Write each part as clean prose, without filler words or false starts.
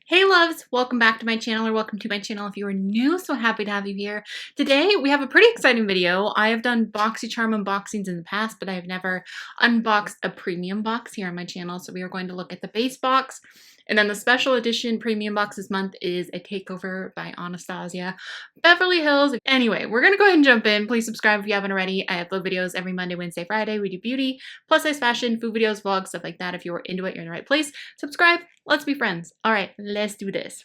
Hey loves, welcome back to my channel, or welcome to my channel if you are new. So happy to have you here. Today we have a pretty exciting video. I have done Boxycharm unboxings in the past, but I have never unboxed a premium box here on my channel. So we are going to look at the base box, and then the special edition premium box this month is a takeover by Anastasia Beverly Hills. Anyway, we're gonna go ahead and jump in. Please subscribe if you haven't already. I upload videos every Monday, Wednesday, Friday. We do beauty, plus size fashion, food videos, vlogs, stuff like that. If you're into it, you're in the right place. Subscribe. Let's be friends. All right, let's do this.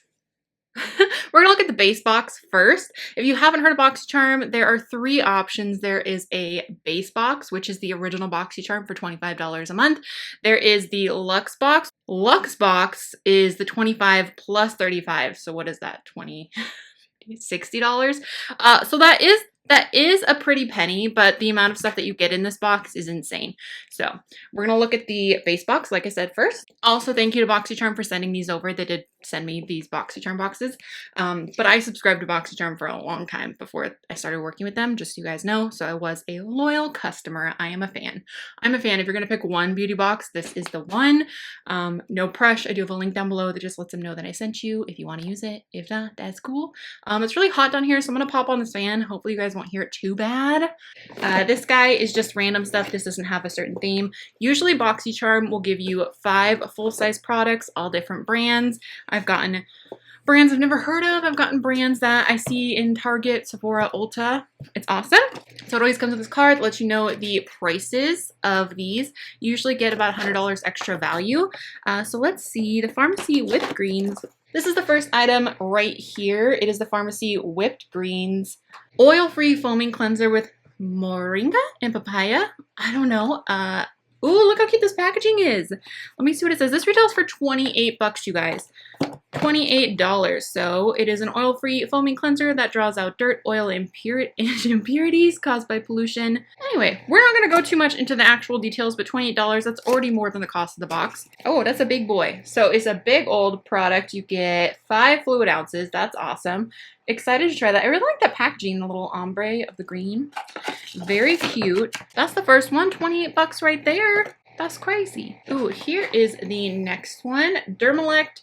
We're gonna look at the base box first. If you haven't heard of Boxycharm, there are three options. There is a base box, which is the original Boxycharm for $25 a month. There is the Luxe box. Luxe box is the 25 plus 35. So what is that? $60? So that is a pretty penny, but the amount of stuff that you get in this box is insane. So we're gonna look at the base box, like I said, first. Also, thank you to Boxycharm for sending these over. They did send me these Boxycharm boxes, but I subscribed to Boxycharm for a long time before I started working with them, just so you guys know. So I was a loyal customer. I am a fan. I'm a fan. If you're gonna pick one beauty box, this is the one. No pressure. I do have a link down below that just lets them know that I sent you if you want to use it. If not, that's cool. It's really hot down here, so I'm gonna pop on this fan. Hopefully you guys won't hear it too bad. This guy is just random stuff. This doesn't have a certain theme. Usually Boxycharm will give you 5 full-size products, all different brands. I've gotten brands I've never heard of. I've gotten brands that I see in Target, Sephora, Ulta. It's awesome. So it always comes with this card that lets you know the prices of these. You usually get about $100 extra value. So let's see. The Pharmacy Whipped Greens. This is the first item right here. It is the Pharmacy Whipped Greens oil-free foaming cleanser with moringa and papaya. I don't know. Ooh, look how cute this packaging is. Let me see what it says. This retails for 28 bucks, you guys. $28. So it is an oil-free foaming cleanser that draws out dirt, oil, and impurities caused by pollution. Anyway, we're not going to go too much into the actual details, but $28, that's already more than the cost of the box. Oh, that's a big boy. So it's a big old product. You get 5 fluid ounces. That's awesome. Excited to try that. I really like that packaging, the little ombre of the green. Very cute. That's the first one. 28 bucks right there. That's crazy. Ooh, here is the next one. Dermalect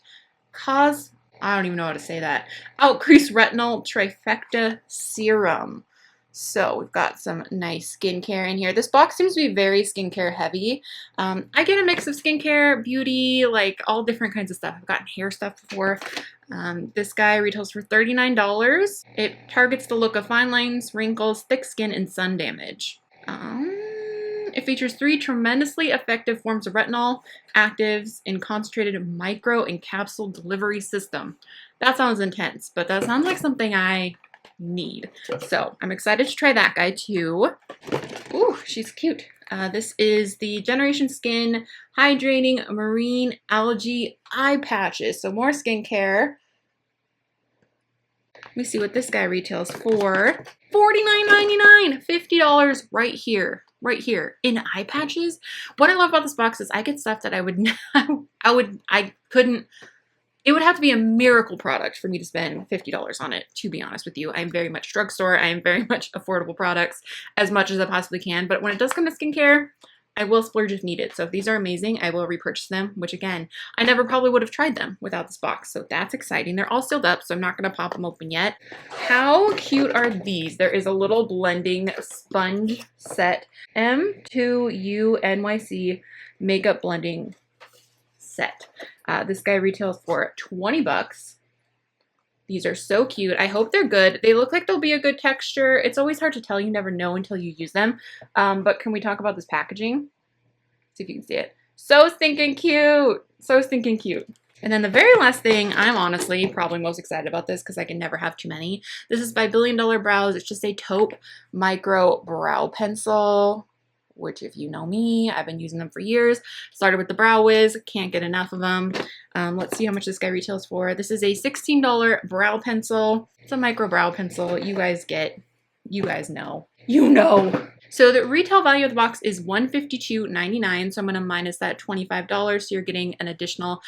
I don't even know how to say that. Outcrease Retinol Trifecta Serum. So we've got some nice skincare in here. This box seems to be very skincare heavy. I get a mix of skincare, beauty, like all different kinds of stuff. I've gotten hair stuff before. This guy retails for $39. It targets the look of fine lines, wrinkles, thick skin, and sun damage. It features 3 tremendously effective forms of retinol actives in concentrated micro and capsule delivery system. That sounds intense, but that sounds like something I need. So I'm excited to try that guy too. Ooh, she's cute. This is the Generation Skin Hydrating Marine Algae Eye Patches. So more skincare. Let me see what this guy retails for. $49.99, $50 right here. Right here in eye patches. What I love about this box is I get stuff that I couldn't. It would have to be a miracle product for me to spend $50 on it, to be honest with you. I'm very much drugstore. I am very much affordable products as much as I possibly can. But when it does come to skincare, I will splurge if needed. So if these are amazing, I will repurchase them, which again, I never probably would have tried them without this box. So that's exciting. They're all sealed up, so I'm not going to pop them open yet. How cute are these? There is a little blending sponge set. M2U NYC makeup blending set. This guy retails for 20 bucks. These are so cute. I hope they're good. They look like they'll be a good texture. It's always hard to tell. You never know until you use them. But can we talk about this packaging? See if you can see it. So stinking cute. So stinking cute. And then the very last thing, I'm honestly probably most excited about this because I can never have too many. This is by Billion Dollar Brows. It's just a taupe micro brow pencil, which if you know me, I've been using them for years. Started with the Brow Wiz, can't get enough of them. Let's see how much this guy retails for. This is a $16 brow pencil. It's a micro brow pencil. You guys know. You know. So the retail value of the box is $152.99. So I'm gonna minus that $25. So you're getting an additional,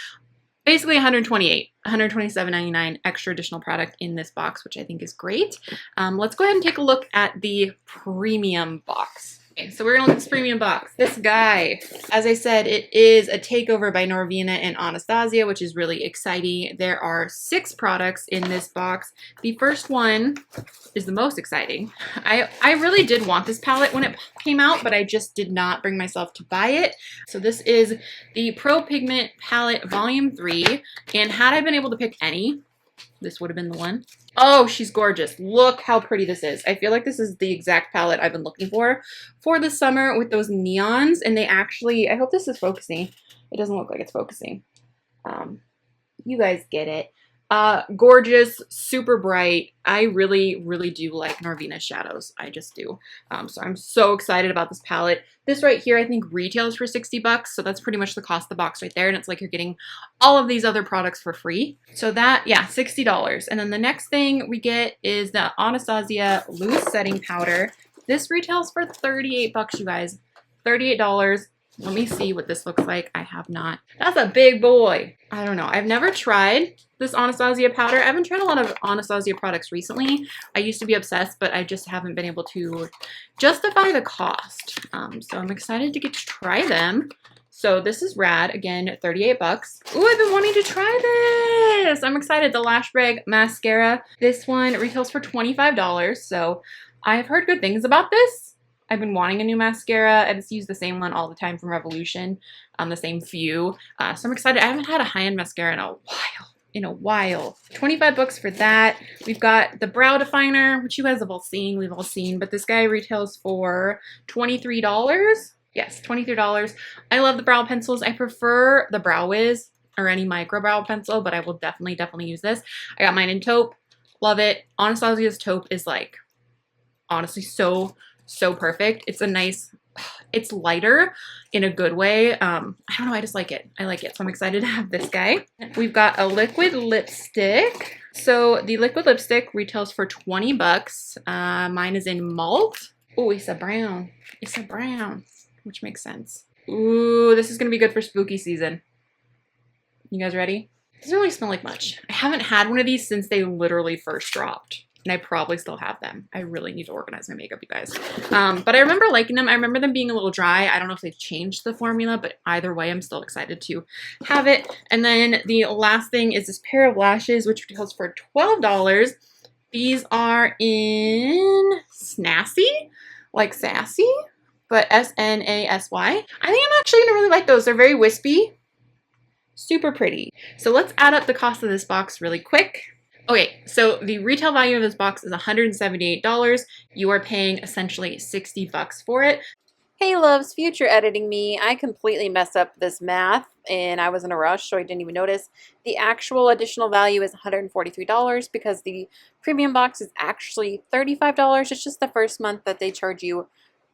basically $127.99 extra additional product in this box, which I think is great. Let's go ahead and take a look at the premium box. Okay, so we're gonna look at this premium box. This guy, as I said, it is a takeover by Norvina and Anastasia, which is really exciting. There are 6 products in this box. The first one is the most exciting. I really did want this palette when it came out, but I just did not bring myself to buy it. So this is the Pro Pigment Palette Volume 3, and had I been able to pick any, this would have been the one. Oh, she's gorgeous. Look how pretty this is. I feel like this is the exact palette I've been looking for the summer with those neons. And they actually, I hope this is focusing. It doesn't look like it's focusing. You guys get it. Gorgeous, super bright. I really, really do like Norvina's shadows. I just do. So I'm so excited about this palette. This right here, I think retails for 60 bucks. So that's pretty much the cost of the box right there. And it's like you're getting all of these other products for free. So that, yeah, $60. And then the next thing we get is the Anastasia Loose Setting Powder. This retails for 38 bucks, you guys. $38. Let me see what this looks like. I have not. That's a big boy. I don't know. I've never tried this Anastasia powder. I haven't tried a lot of Anastasia products recently. I used to be obsessed, but I just haven't been able to justify the cost. So I'm excited to get to try them. So this is rad. Again, 38 bucks. Ooh, I've been wanting to try this. I'm excited. The Lash Brag Mascara. This one retails for $25. So I've heard good things about this. I've been wanting a new mascara. I just use the same one all the time from Revolution, the same few. So I'm excited. I haven't had a high-end mascara in a while. 25 bucks for that. We've got the brow definer, which you guys have all seen. We've all seen, but this guy retails for $23. Yes, $23. I love the brow pencils. I prefer the Brow Wiz or any micro brow pencil, but I will definitely use this. I got mine in taupe. Love it. Anastasia's taupe is like, honestly, so perfect. It's a nice, it's lighter in a good way. I don't know, I just like it. I like it. So I'm excited to have this guy. We've got a liquid lipstick. So the liquid lipstick retails for 20 bucks. Mine is in malt. Oh, it's a brown. It's a brown, which makes sense. Ooh, this is gonna be good for spooky season. You guys ready? It doesn't really smell like much. I haven't had one of these since they literally first dropped. And I probably still have them. I really need to organize my makeup, you guys. But I remember liking them. I remember them being a little dry. I don't know if they've changed the formula, but either way, I'm still excited to have it. And then the last thing is this pair of lashes, which retails for $12. These are in Snassy, like sassy, but S-N-A-S-Y. I think I'm actually gonna really like those. They're very wispy, super pretty. So let's add up the cost of this box really quick. Okay, so the retail value of this box is $178. You are paying essentially 60 bucks for it. Hey loves, future editing me. I completely messed up this math and I was in a rush, so I didn't even notice. The actual additional value is $143 because the premium box is actually $35. It's just the first month that they charge you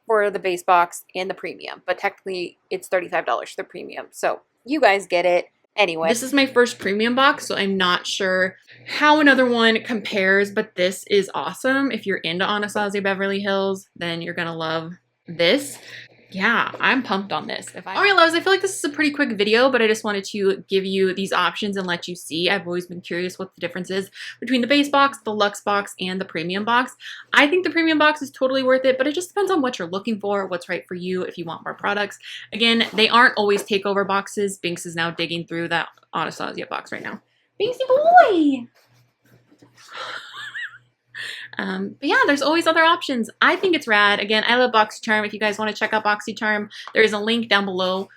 for the base box and the premium, but technically it's $35 for the premium. So you guys get it. Anyway, this is my first premium box, so I'm not sure how another one compares, but this is awesome. If you're into Anastasia Beverly Hills, then you're gonna love this. Yeah, I'm pumped on this. All right, loves, I feel like this is a pretty quick video, but I just wanted to give you these options and let you see. I've always been curious what the difference is between the base box, the luxe box, and the premium box. I think the premium box is totally worth it, but it just depends on what you're looking for, what's right for you if you want more products. Again, they aren't always takeover boxes. Binks is now digging through that Anastasia box right now. Binksy boy! But yeah, there's always other options. I think it's rad. Again, I love Boxycharm. If you guys want to check out Boxycharm, there is a link down below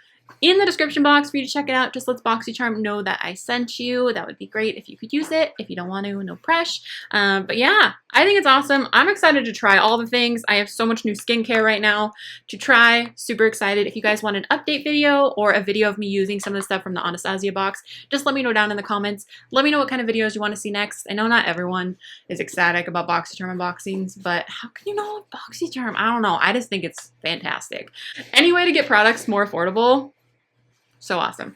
in the description box for you to check it out. Just let Boxycharm know that I sent you. That would be great if you could use it. If you don't want to, no press. But yeah, I think it's awesome. I'm excited to try all the things. I have so much new skincare right now to try. Super excited. If you guys want an update video or a video of me using some of the stuff from the Anastasia box, just let me know down in the comments. Let me know what kind of videos you want to see next. I know not everyone is ecstatic about Boxycharm unboxings, but how can you know Boxycharm? I don't know. I just think it's fantastic. Any way to get products more affordable, so awesome.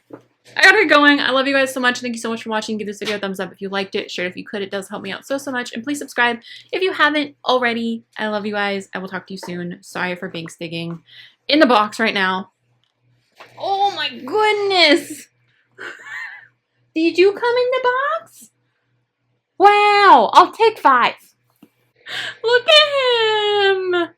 I gotta get going. I love you guys so much. Thank you so much for watching. Give this video a thumbs up if you liked it. Share it if you could. It does help me out so much. And please subscribe if you haven't already. I love you guys. I will talk to you soon. Sorry for Binks digging in the box right now. Oh my goodness. Did you come in the box? Wow. I'll take 5. Look at him.